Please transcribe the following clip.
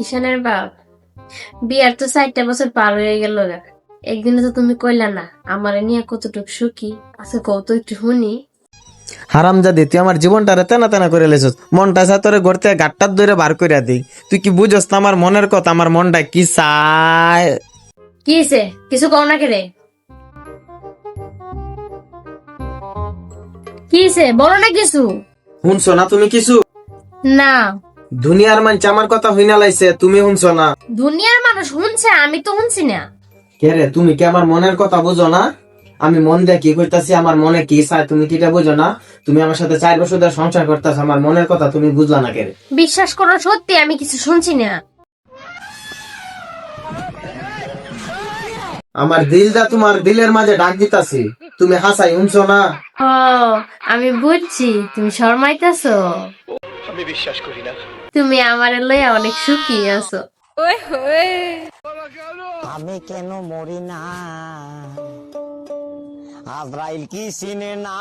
ঈশানের বাপ, বিয়ার তো 4টা বছর পার হয়ে গেল গা। একদিনে তো তুমি কইলা না আমার নিয়ে কতটুক সুখী আচ্ছা কত একটু শুনি। হারামজাদি, তুই আমার জীবনটারে তেনা তেনা করে লেছিস। মনটা চা তোরে ঘরতে গাট্টার ধরে বার কইরা দিই। তুই কি বুঝস না আমার মনের কথা, আমার মনটা কি চায়? কি হইছে? কিছু কও না রে? কি হইছে বলো না কিছু। শুনছো না তুমি কিছু? না, দুনিয়ার মানুষ আমার কথা হইনা লাইছে, তুমি শুনছো না? দুনিয়ার মানুষ শুনছে, আমি তো শুনছি না। কে রে, তুমি কি আমার মনের কথা বুঝো না? আমি মন দিয়ে কি কইতাছি, আমার মনে কি চায় তুমি কি এটা বুঝো না? তুমি আমার সাথে 4 বছর ধরে সংসার করতেছ, আমার মনের কথা তুমি বুঝলা না কে রে? বিশ্বাস করো সত্যি আমি কিছু শুনছি না। আমার দিলটা তোমার দিলের মাঝে ডাক দিতাছি, তুমি হাসাই শুনছো না? ও, আমি বুঝছি তুমি শর্মাইতেছো। আমি বিশ্বাস করি না। তুমি আমার লইয়া অনেক সুখী আছো। আমি কেন মরি না, আজরাইল কি চিনে না।